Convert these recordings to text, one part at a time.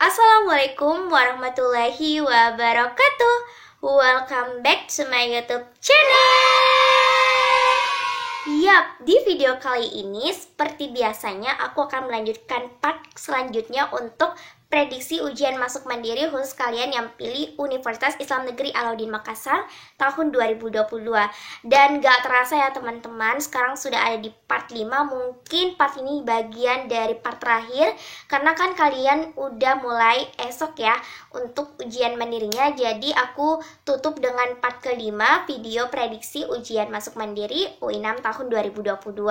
Assalamualaikum warahmatullahi wabarakatuh. Welcome back to my YouTube channel. Yap, di video kali ini seperti biasanya aku akan melanjutkan part selanjutnya untuk prediksi ujian masuk mandiri khusus kalian yang pilih Universitas Islam Negeri Alauddin Makassar tahun 2022. Dan gak terasa ya teman-teman, sekarang sudah ada di part 5. Mungkin part ini bagian dari part terakhir, karena kan kalian udah mulai esok ya untuk ujian mandirinya. Jadi aku tutup dengan part kelima, video prediksi ujian masuk mandiri UI 6 tahun 2022.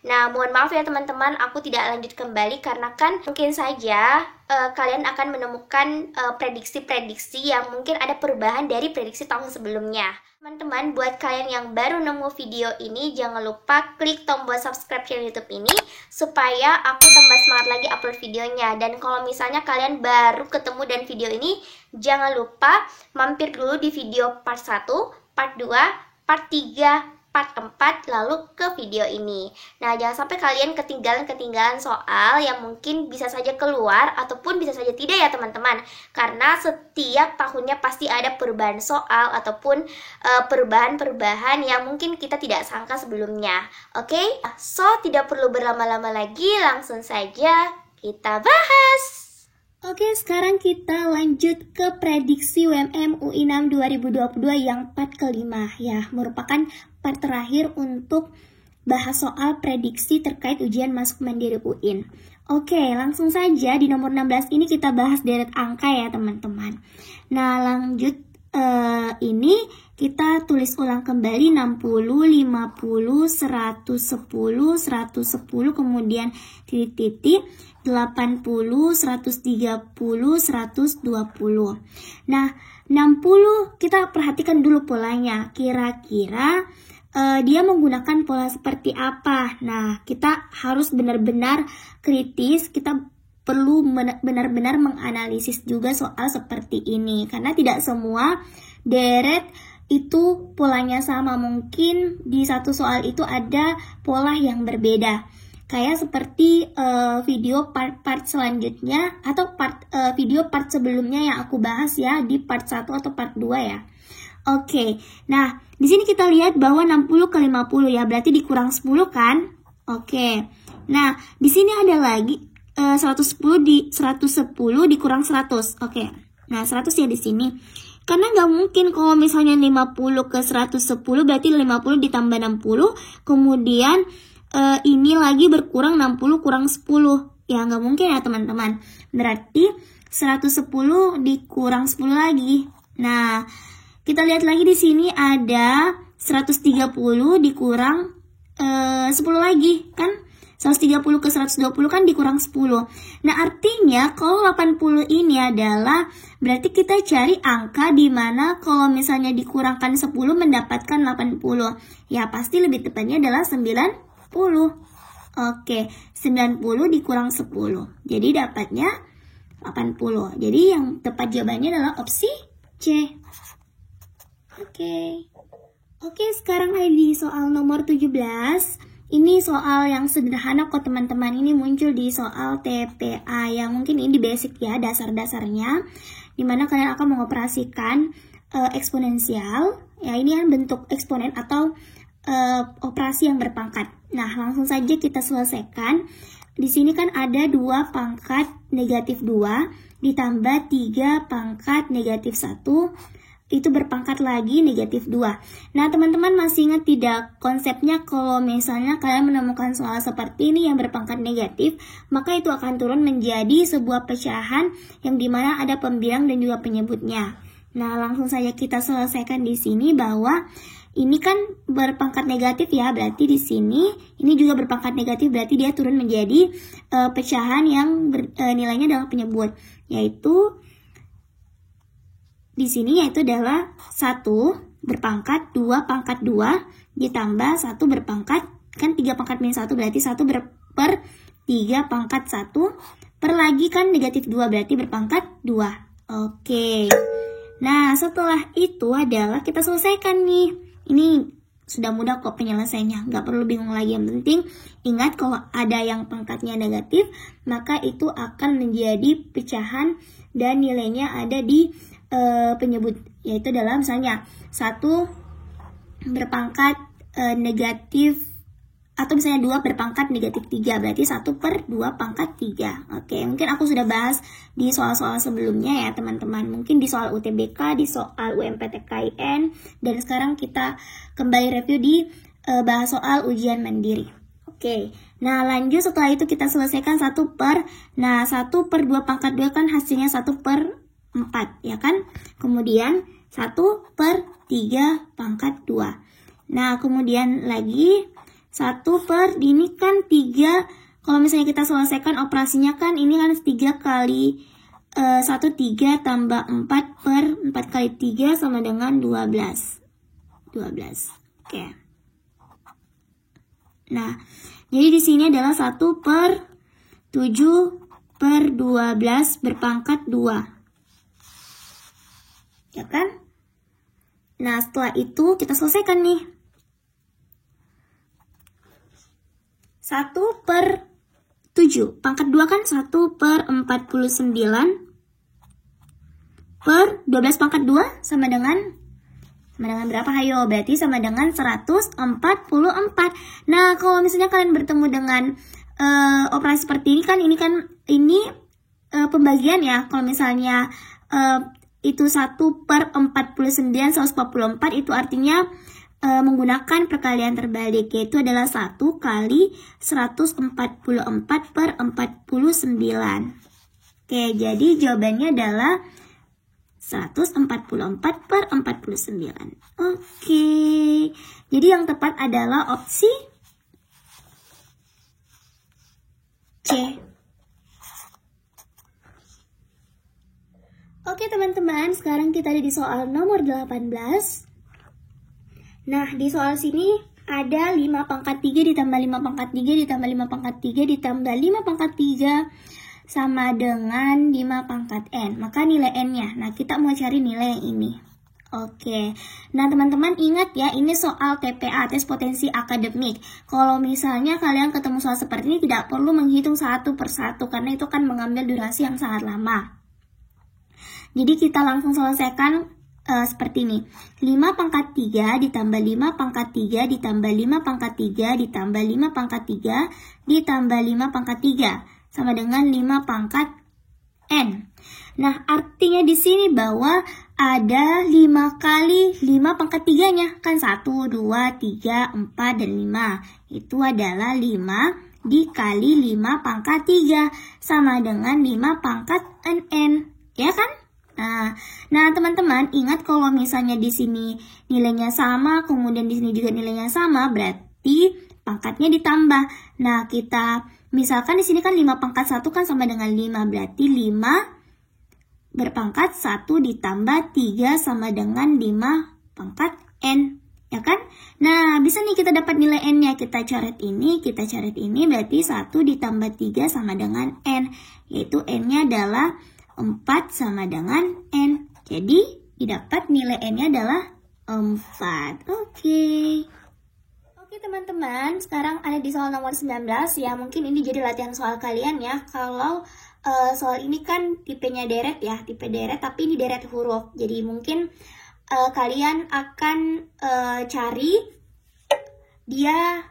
Nah, mohon maaf ya teman-teman, aku tidak lanjut kembali karena kan mungkin saja kalian akan menemukan prediksi-prediksi yang mungkin ada perubahan dari prediksi tahun sebelumnya. Teman-teman, buat kalian yang baru nemu video ini, jangan lupa klik tombol subscribe channel YouTube ini supaya aku tambah semangat lagi upload videonya. Dan kalau misalnya kalian baru ketemu dan video ini, jangan lupa mampir dulu di video part 1, part 2, part 3, part 4 lalu ke video ini. Nah, jangan sampai kalian ketinggalan soal yang mungkin bisa saja keluar ataupun bisa saja tidak ya teman-teman. Karena setiap tahunnya pasti ada perubahan soal ataupun perubahan-perubahan yang mungkin kita tidak sangka sebelumnya. Oke? So, tidak perlu berlama-lama lagi, langsung saja kita bahas. Oke, sekarang kita lanjut ke prediksi UMM UI 6 2022 yang part kelima ya, merupakan part terakhir untuk bahas soal prediksi terkait ujian masuk mandiri UIN. Oke, langsung saja di nomor 16 ini kita bahas deret angka ya teman-teman. Nah, lanjut ini kita tulis ulang kembali 60, 50, 110, 110, kemudian titik-titik 80, 130, 120. Nah, 60 kita perhatikan dulu polanya. Kira-kira dia menggunakan pola seperti apa? Nah, kita harus benar-benar kritis, kita perlu benar-benar menganalisis juga soal seperti ini. Karena tidak semua deret itu polanya sama. Mungkin di satu soal itu ada pola yang berbeda. Kayak seperti video part selanjutnya atau video part sebelumnya yang aku bahas ya di part 1 atau part 2 ya. Oke, nah di sini kita lihat bahwa 60 ke 50 ya, berarti dikurang 10 kan? Oke, nah di sini ada lagi 110 dikurang 100. Oke, nah 100 ya di sini. Karena nggak mungkin kalau misalnya 50 ke 110 berarti 50 ditambah 60, kemudian ini lagi berkurang 60 kurang 10. Ya nggak mungkin ya teman-teman. Berarti 110 dikurang 10 lagi. Nah, kita lihat lagi di sini ada 130 dikurang 10 lagi kan? 130 ke 120 kan dikurang 10. Nah, artinya kalau 80 ini adalah berarti kita cari angka di mana kalau misalnya dikurangkan 10 mendapatkan 80. Ya, pasti lebih tepatnya adalah 90. Oke, 90 dikurang 10. Jadi dapatnya 80. Jadi yang tepat jawabannya adalah opsi C. Oke, sekarang ada di soal nomor 17. Ini soal yang sederhana kok teman-teman. Ini muncul di soal TPA yang mungkin ini basic ya, dasar-dasarnya. Dimana kalian akan mengoperasikan eksponensial. Ya, ini kan bentuk eksponen atau operasi yang berpangkat. Nah, langsung saja kita selesaikan. Di sini kan ada 2 pangkat negatif 2 ditambah 3 pangkat negatif 1. Itu berpangkat lagi negatif 2. Nah, teman-teman masih ingat tidak konsepnya kalau misalnya kalian menemukan soal seperti ini yang berpangkat negatif, maka itu akan turun menjadi sebuah pecahan yang dimana ada pembilang dan juga penyebutnya. Nah, langsung saja kita selesaikan di sini bahwa ini kan berpangkat negatif ya, berarti di sini ini juga berpangkat negatif, berarti dia turun menjadi pecahan yang nilainya adalah penyebut, yaitu di sini yaitu adalah 1 berpangkat 2 pangkat 2 ditambah 1 berpangkat, kan 3 pangkat minus 1 berarti 1 per 3 pangkat 1 per lagi kan negatif 2 berarti berpangkat 2. Oke. Nah, setelah itu adalah kita selesaikan nih. Ini sudah mudah kok penyelesaiannya, nggak perlu bingung lagi. Yang penting ingat kalau ada yang pangkatnya negatif, maka itu akan menjadi pecahan dan nilainya ada di penyebut, yaitu dalam misalnya 1 berpangkat negatif, atau misalnya 2 berpangkat negatif 3, berarti 1/2 pangkat 3. Oke, mungkin aku sudah bahas di soal-soal sebelumnya ya teman-teman. Mungkin di soal UTBK, di soal UMPTKIN, dan sekarang kita kembali review di bahas soal ujian mandiri. Oke, nah lanjut setelah itu kita selesaikan 1/2 pangkat 2 kan hasilnya 1/4, ya kan? Kemudian 1/3 pangkat 2. Nah, kemudian lagi 1/, ini kan 3, kalau misalnya kita selesaikan operasinya kan ini kan 3 kali 3 tambah 4 kali 3 sama dengan 12. Oke. Nah, jadi di sini adalah 1/7/12 berpangkat 2. Ya kan? Nah, setelah itu kita selesaikan nih. 1/7 pangkat 2 kan 1/49 per 12 pangkat 2 sama dengan berapa? Hayo, berarti sama dengan 144. Nah, kalau misalnya kalian bertemu dengan operasi seperti ini kan ini pembagian ya. Kalau misalnya itu 1/49 144, itu artinya menggunakan perkalian terbalik, yaitu adalah 1 kali 144/49. Oke, jadi jawabannya adalah 144/49. Oke, jadi yang tepat adalah opsi C. Oke teman-teman, sekarang kita ada di soal nomor 18. Nah, di soal sini ada 5 pangkat 3 ditambah 5 pangkat 3 ditambah 5 pangkat 3 ditambah 5 pangkat 3 sama dengan 5 pangkat N. Maka nilai N-nya. Nah, kita mau cari nilai yang ini. Oke. Nah, teman-teman ingat ya, ini soal TPA, tes potensi akademik. Kalau misalnya kalian ketemu soal seperti ini, tidak perlu menghitung satu persatu, karena itu kan mengambil durasi yang sangat lama. Jadi kita langsung selesaikan seperti ini. 5 pangkat 3 ditambah 5 pangkat 3 ditambah 5 pangkat 3 ditambah 5 pangkat 3 ditambah 5 pangkat 3 sama dengan 5 pangkat N. Nah, artinya di sini bahwa ada 5 kali 5 pangkat 3-nya. Kan 1, 2, 3, 4, dan 5. Itu adalah 5 dikali 5 pangkat 3 sama dengan 5 pangkat N. Ya kan? Nah teman-teman ingat kalau misalnya di sini nilainya sama, kemudian di sini juga nilainya sama, berarti pangkatnya ditambah. Nah, kita misalkan di sini kan 5 pangkat 1 kan sama dengan 5, berarti 5 berpangkat 1 ditambah 3 sama dengan 5 pangkat N, ya kan? Nah, bisa nih kita dapat nilai N-nya, kita coret ini, berarti 1 ditambah 3 sama dengan N, yaitu N-nya adalah 4 sama dengan N. Jadi, didapat nilai N-nya adalah 4. Oke, teman-teman, sekarang ada di soal nomor 19 ya. Mungkin ini jadi latihan soal kalian ya. Kalau soal ini kan tipenya deret ya, tipe deret, tapi ini deret huruf. Jadi mungkin kalian akan cari dia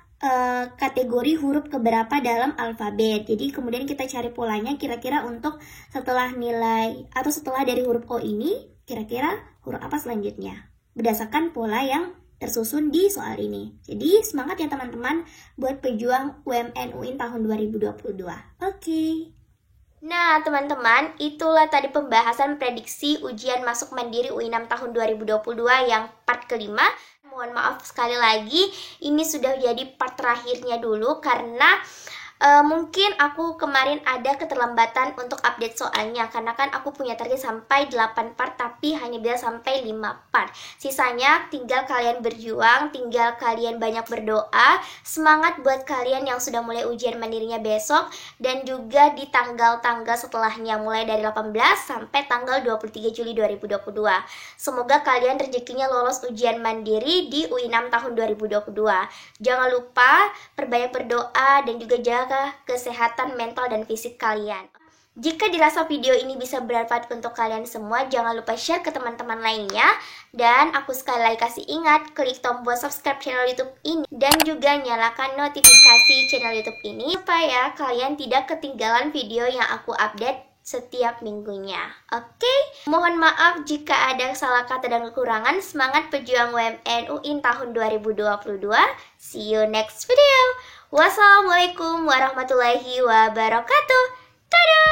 kategori huruf keberapa dalam alfabet. Jadi kemudian kita cari polanya kira-kira untuk setelah nilai atau setelah dari huruf O ini kira-kira huruf apa selanjutnya berdasarkan pola yang tersusun di soal ini. Jadi semangat ya teman-teman buat pejuang UMN UIN tahun 2022. Oke. Nah teman-teman, itulah tadi pembahasan prediksi ujian masuk mandiri UIN tahun 2022 yang part kelima. Mohon maaf sekali lagi, ini sudah jadi part terakhirnya dulu karena Mungkin aku kemarin ada keterlambatan untuk update soalnya, karena kan aku punya target sampai 8 part tapi hanya bisa sampai 5 part. Sisanya tinggal kalian berjuang, tinggal kalian banyak berdoa. Semangat buat kalian yang sudah mulai ujian mandirinya besok dan juga di tanggal-tanggal setelahnya, mulai dari 18 sampai tanggal 23 Juli 2022. Semoga kalian rezekinya lolos ujian mandiri di UI 6 tahun 2022. Jangan lupa perbanyak berdoa dan juga jaga kesehatan mental dan fisik kalian. Jika dirasa video ini bisa bermanfaat untuk kalian semua, jangan lupa share ke teman-teman lainnya. Dan aku sekali lagi kasih ingat, klik tombol subscribe channel YouTube ini dan juga nyalakan notifikasi channel YouTube ini supaya kalian tidak ketinggalan video yang aku update setiap minggunya. Oke, mohon maaf jika ada salah kata dan kekurangan. Semangat pejuang UMN UIN tahun 2022. See you next video. Wassalamualaikum warahmatullahi wabarakatuh. Dadah!